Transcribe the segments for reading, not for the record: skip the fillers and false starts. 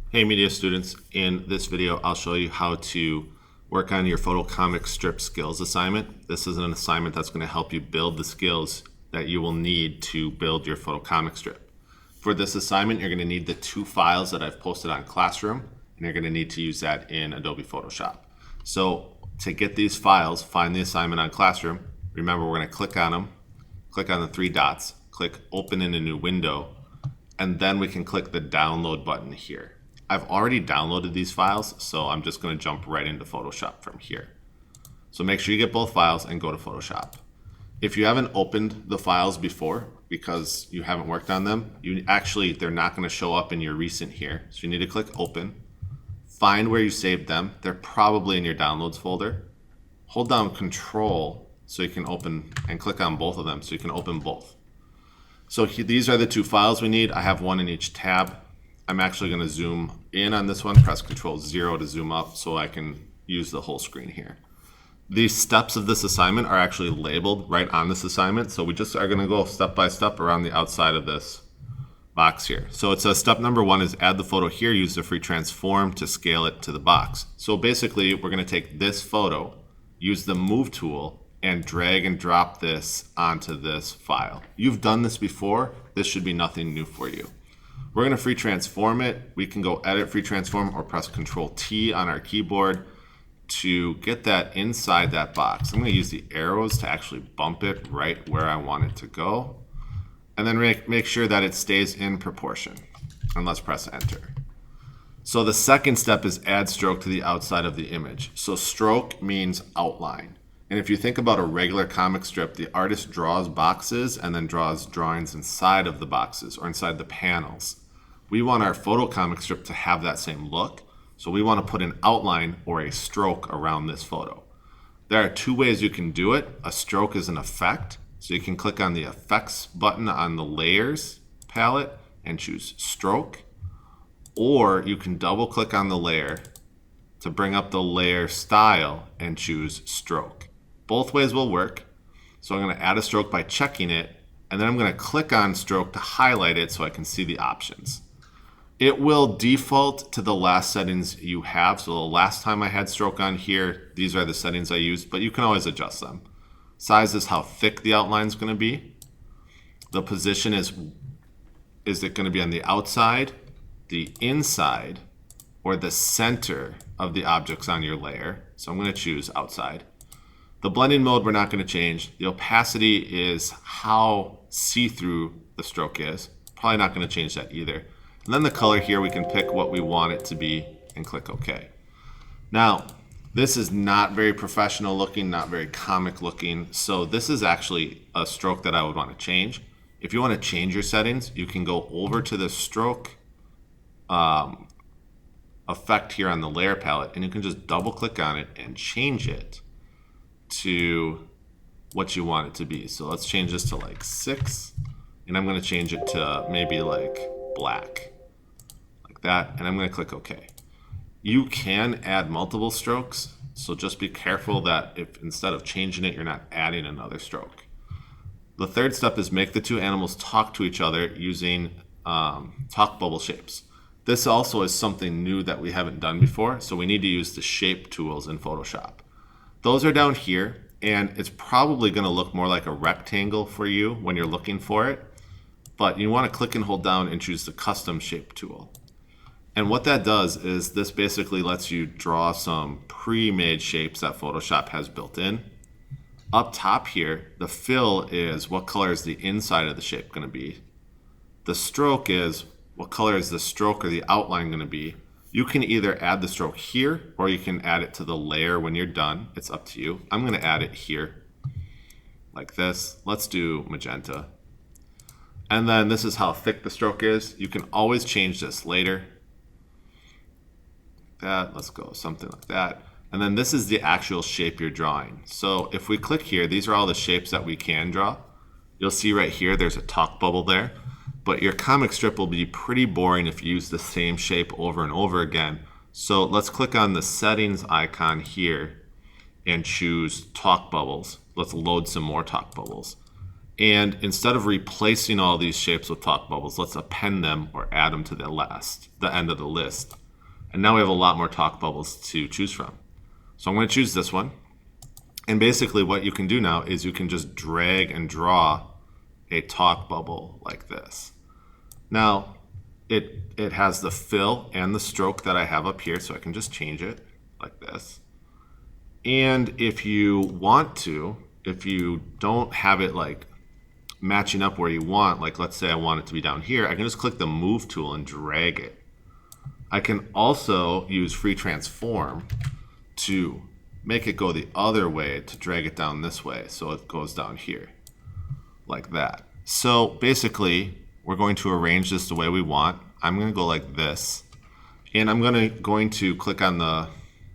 Hey media students, in this video I'll show you how to work on your photo comic strip skills assignment. This is an assignment that's going to help you build the skills that you will need to build your photo comic strip. For this assignment you're going to need the two files that I've posted on Classroom, and you're going to need to use that in Adobe Photoshop. So to get these files, find the assignment on Classroom. Remember, we're going to click on them, click on the three dots, click open in a new window, and then we can click the download button here. I've already downloaded these files, so I'm just going to jump right into Photoshop from here. So make sure you get both files and go to Photoshop. If you haven't opened the files before because you haven't worked on them, they're not going to show up in your recent here. So you need to click open, find where you saved them. They're probably in your downloads folder. Hold down Control so you can open, and click on both of them so you can open both. So these are the two files we need. I have one in each tab. I'm actually going to zoom in on this one, press Control-0 to zoom up so I can use the whole screen here. These steps of this assignment are actually labeled right on this assignment, so we just are going to go step by step around the outside of this box here. So it says step number 1 is add the photo here, use the free transform to scale it to the box. So basically we're going to take this photo, use the move tool, and drag and drop this onto this file. You've done this before, this should be nothing new for you. We're going to free transform it. We can go edit free transform or press Control-T on our keyboard to get that inside that box. I'm going to use the arrows to actually bump it right where I want it to go. And then make sure that it stays in proportion. And let's press enter. So the second step is add stroke to the outside of the image. So stroke means outline. And if you think about a regular comic strip, the artist draws boxes and then draws drawings inside of the boxes or inside the panels. We want our photo comic strip to have that same look, so we want to put an outline or a stroke around this photo. There are two ways you can do it. A stroke is an effect, so you can click on the effects button on the layers palette and choose stroke, or you can double click on the layer to bring up the layer style and choose stroke. Both ways will work. So I'm going to add a stroke by checking it, and then I'm going to click on stroke to highlight it so I can see the options. It will default to the last settings you have. So the last time I had stroke on here, these are the settings I used, but you can always adjust them. Size is how thick the outline is going to be. The position is it going to be on the outside, the inside, or the center of the objects on your layer? So I'm going to choose outside. The blending mode we're not going to change. The opacity is how see-through the stroke is. Probably not going to change that either. And then the color here, we can pick what we want it to be and click OK. Now, this is not very professional looking, not very comic looking. So this is actually a stroke that I would want to change. If you want to change your settings, you can go over to the stroke effect here on the layer palette, and you can just double click on it and change it to what you want it to be. So let's change this to like 6, and I'm going to change it to maybe like black, like that, and I'm going to click OK. You can add multiple strokes, so just be careful that if instead of changing it, you're not adding another stroke. The third step is make the two animals talk to each other using talk bubble shapes. This also is something new that we haven't done before, so we need to use the shape tools in Photoshop. Those are down here, and it's probably going to look more like a rectangle for you when you're looking for it, but you want to click and hold down and choose the custom shape tool. And what that does is this basically lets you draw some pre-made shapes that Photoshop has built in. Up top here, the fill is what color is the inside of the shape going to be. The stroke is what color is the stroke or the outline going to be. You can either add the stroke here or you can add it to the layer when you're done. It's up to you. I'm going to add it here like this. Let's do magenta. And then this is how thick the stroke is. You can always change this later. Let's go something like that. And then this is the actual shape you're drawing. So if we click here, these are all the shapes that we can draw. You'll see right here there's a talk bubble there. But your comic strip will be pretty boring if you use the same shape over and over again. So let's click on the settings icon here and choose talk bubbles. Let's load some more talk bubbles. And instead of replacing all these shapes with talk bubbles, let's append them or add them to the end of the list. And now we have a lot more talk bubbles to choose from. So I'm going to choose this one. And basically what you can do now is you can just drag and draw a talk bubble like this. Now, it has the fill and the stroke that I have up here, so I can just change it like this. And if you want to, if you don't have it like matching up where you want, like let's say I want it to be down here, I can just click the move tool and drag it. I can also use free transform to make it go the other way, to drag it down this way so it goes down here like that. So basically we're going to arrange this the way we want. I'm going to go like this, and I'm going to click on the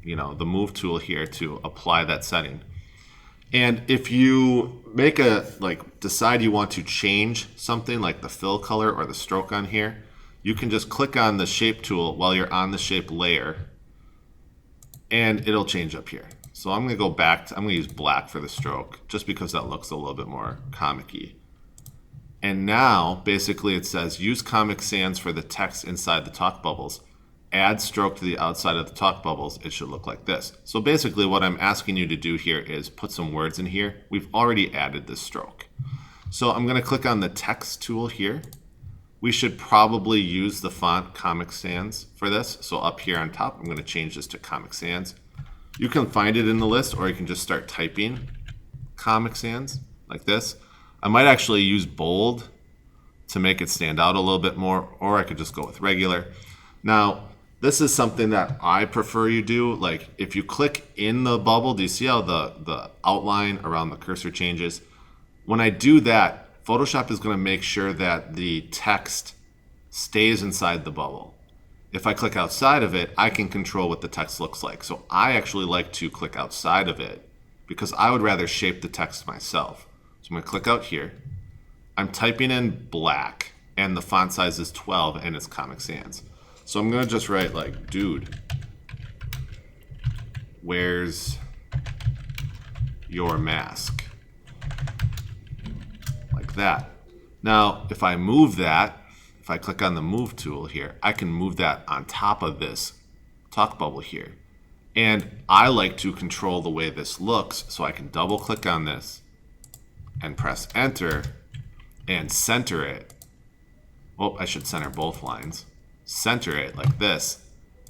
the move tool here to apply that setting. And if you make decide you want to change something like the fill color or the stroke on here, you can just click on the shape tool while you're on the shape layer, and it'll change up here. So I'm going to go back I'm going to use black for the stroke just because that looks a little bit more comic-y. And now basically it says use Comic Sans for the text inside the talk bubbles. Add stroke to the outside of the talk bubbles. It should look like this. So basically what I'm asking you to do here is put some words in here. We've already added this stroke. So I'm going to click on the text tool here. We should probably use the font Comic Sans for this. So up here on top, I'm going to change this to Comic Sans. You can find it in the list, or you can just start typing Comic Sans like this. I might actually use bold to make it stand out a little bit more, or I could just go with regular. Now, this is something that I prefer you do. Like if you click in the bubble, do you see how the outline around the cursor changes? When I do that, Photoshop is going to make sure that the text stays inside the bubble. If I click outside of it, I can control what the text looks like. So I actually like to click outside of it because I would rather shape the text myself. So I'm going to click out here. I'm typing in black, and the font size is 12, and it's Comic Sans. So I'm going to just write like, dude, where's your mask? Like that. Now, if I move that, if I click on the move tool here, I can move that on top of this talk bubble here. And I like to control the way this looks, so I can double click on this and press enter and center it. Well, I should center both lines. Center it like this,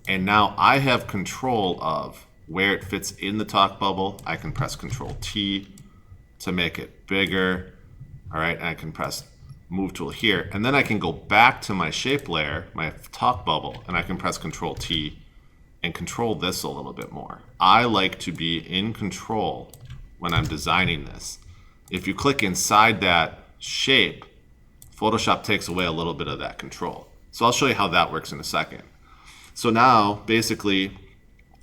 and now I have control of where it fits in the talk bubble. I can press Control T to make it bigger. All right, and I can press move tool here, and then I can go back to my shape layer, my talk bubble, and I can press Control T and control this a little bit more. I like to be in control when I'm designing this. If you click inside that shape, Photoshop takes away a little bit of that control. So I'll show you how that works in a second. So now, basically,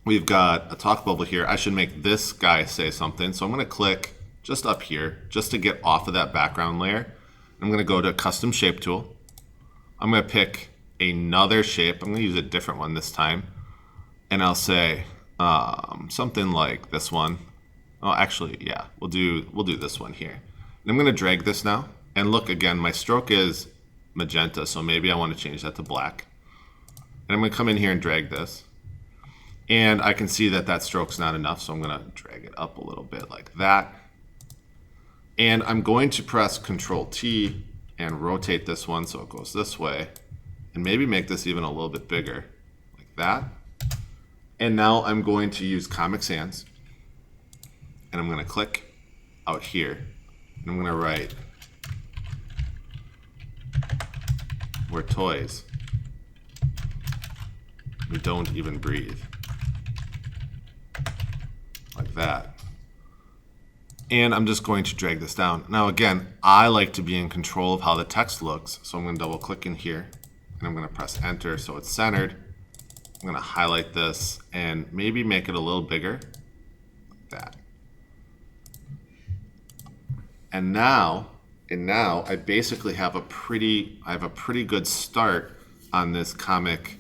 we've got a talk bubble here. I should make this guy say something. So I'm going to click just up here, just to get off of that background layer. I'm going to go to Custom Shape Tool. I'm going to pick another shape. I'm going to use a different one this time. And I'll say something like this one. Oh, actually, yeah, we'll do this one here. And I'm going to drag this now. And look, again, my stroke is magenta, so maybe I want to change that to black. And I'm going to come in here and drag this. And I can see that that stroke's not enough, so I'm going to drag it up a little bit like that. And I'm going to press Control T and rotate this one so it goes this way. And maybe make this even a little bit bigger, like that. And now I'm going to use Comic Sans. And I'm going to click out here. And I'm going to write, we're toys. We don't even breathe. Like that. And I'm just going to drag this down. Now again, I like to be in control of how the text looks. So I'm going to double click in here. And I'm going to press enter so it's centered. I'm going to highlight this and maybe make it a little bigger. Like that. And now I basically have a pretty good start on this comic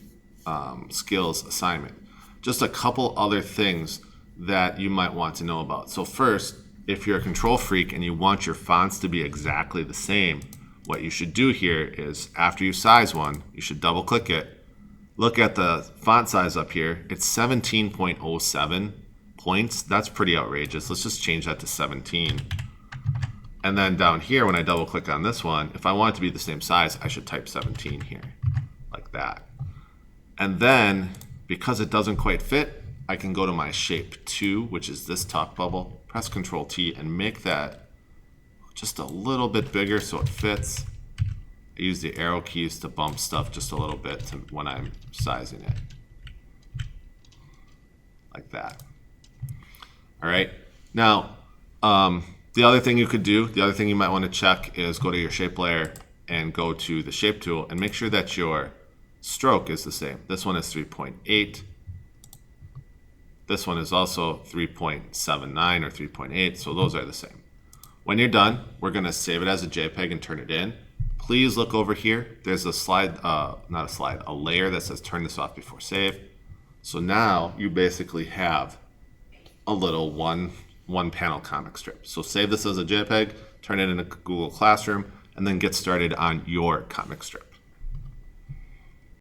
skills assignment. Just a couple other things that you might want to know about. So first, if you're a control freak and you want your fonts to be exactly the same, what you should do here is after you size one, you should double click it. Look at the font size up here. It's 17.07 points. That's pretty outrageous. Let's just change that to 17. And then down here, when I double click on this one, if I want it to be the same size, I should type 17 here, like that. And then, because it doesn't quite fit, I can go to my shape 2, which is this top bubble, press Control T, and make that just a little bit bigger so it fits. I use the arrow keys to bump stuff just a little bit when I'm sizing it. Like that. All right. Now, the other thing you could do, the other thing you might want to check is go to your shape layer and go to the shape tool and make sure that your stroke is the same. This one is 3.8. This one is also 3.79 or 3.8, so those are the same. When you're done, we're going to save it as a JPEG and turn it in. Please look over here. There's a slide, not a slide, a layer that says turn this off before save. So now you basically have a little one panel comic strip. So save this as a JPEG, turn it into Google Classroom, and then get started on your comic strip.